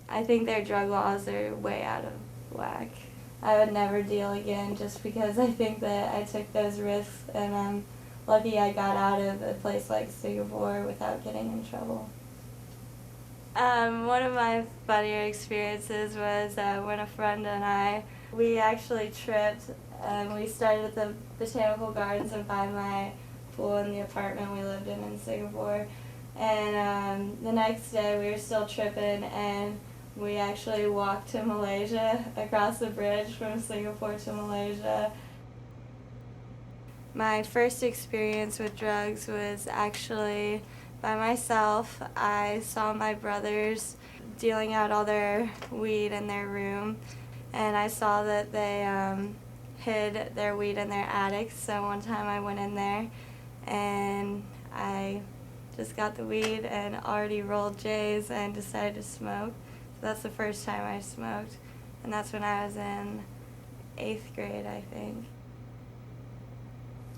I think their drug laws are way out of whack. I would never deal again just because I think that I took those risks, and I'm lucky I got out of a place like Singapore without getting in trouble. One of my funnier experiences was when a friend and we actually tripped. We started at the botanical gardens and by my pool in the apartment we lived in Singapore. And the next day we were still tripping, and we actually walked to Malaysia, across the bridge from Singapore to Malaysia. My first experience with drugs was actually by myself. I saw my brothers dealing out all their weed in their room, and I saw that they hid their weed in their attic. So one time I went in there and I just got the weed and already rolled J's and decided to smoke. So that's the first time I smoked, and that's when I was in 8th grade, I think.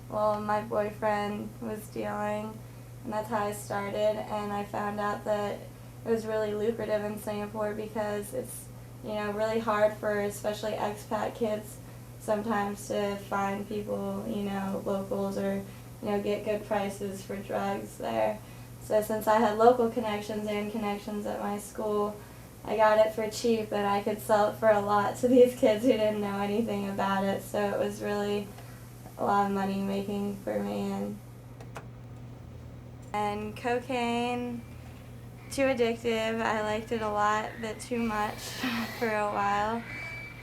Well, my boyfriend was dealing, and that's how I started, and I found out that it was really lucrative in Singapore because it's, really hard for especially expat kids sometimes to find people, locals, or, get good prices for drugs there. So since I had local connections and connections at my school, I got it for cheap, and I could sell it for a lot to these kids who didn't know anything about it. So it was really a lot of money making for me. And cocaine, too addictive. I liked it a lot, but too much for a while.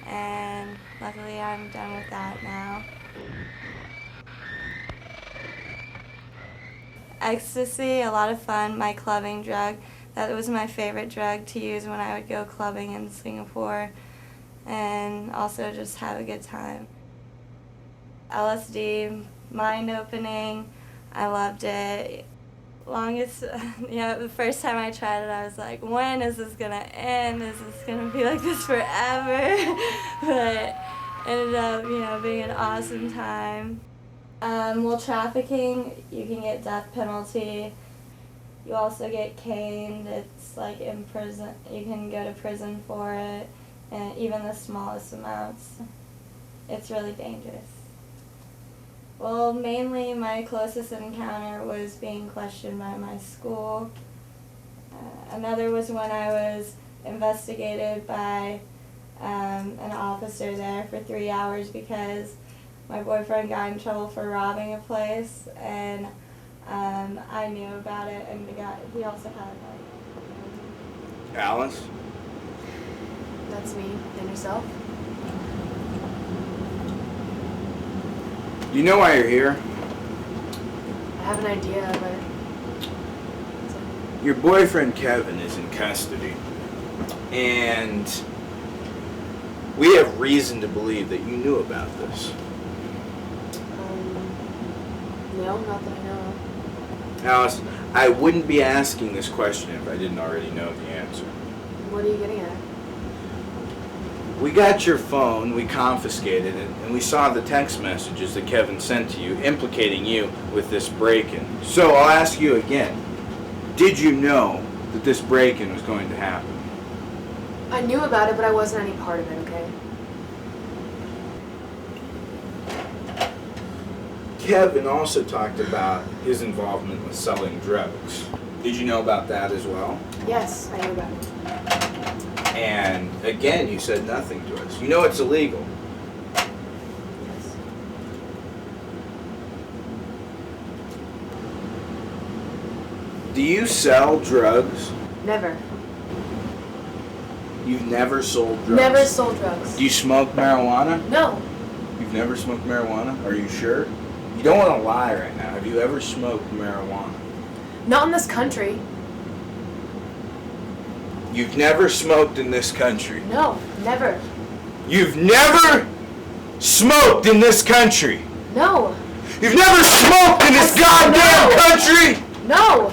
And luckily I'm done with that now. Ecstasy, a lot of fun, my clubbing drug. That was my favorite drug to use when I would go clubbing in Singapore, and also just have a good time. LSD, mind-opening, I loved it. The first time I tried it, I was like, when is this gonna end? Is this gonna be like this forever? But ended up, being an awesome time. Trafficking, you can get death penalty. You also get caned. It's like in prison. You can go to prison for it, and even the smallest amounts. It's really dangerous. Well, mainly my closest encounter was being questioned by my school. Another was when I was investigated by an officer there for 3 hours because my boyfriend got in trouble for robbing a place, and I knew about it, and he also had Alice? That's me. And yourself? You know why you're here? I have an idea, but... Your boyfriend Kevin is in custody, and we have reason to believe that you knew about this. No, not that I know of. Alice, I wouldn't be asking this question if I didn't already know the answer. What are you getting at? We got your phone, we confiscated it, and we saw the text messages that Kevin sent to you implicating you with this break-in. So I'll ask you again, did you know that this break-in was going to happen? I knew about it, but I wasn't any part of it, okay? Kevin also talked about his involvement with selling drugs. Did you know about that as well? Yes, I knew about it. And again, you said nothing to us. You know it's illegal. Yes. Do you sell drugs? Never. You've never sold drugs? Never sold drugs. Do you smoke marijuana? No. You've never smoked marijuana? Are you sure? You don't want to lie right now. Have you ever smoked marijuana? Not in this country. You've never smoked in this country? No, never. You've never smoked in this country? No. You've never smoked in this goddamn country? No.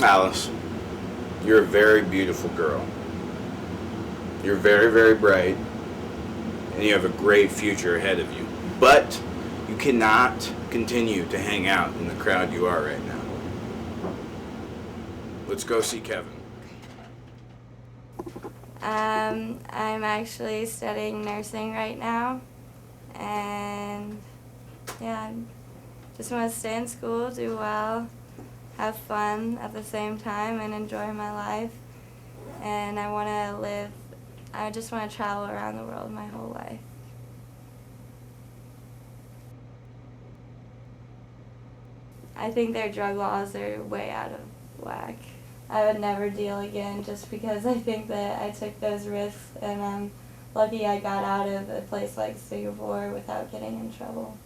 Alice, you're a very beautiful girl. You're very, very bright. and you have a great future ahead of you. But you cannot continue to hang out in the crowd you are right now. Let's go see Kevin. I'm actually studying nursing right now, and yeah, I just want to stay in school, do well, have fun at the same time, and enjoy my life. And I just want to travel around the world my whole life. I think their drug laws are way out of whack. I would never deal again just because I think that I took those risks, and I'm lucky I got out of a place like Singapore without getting in trouble.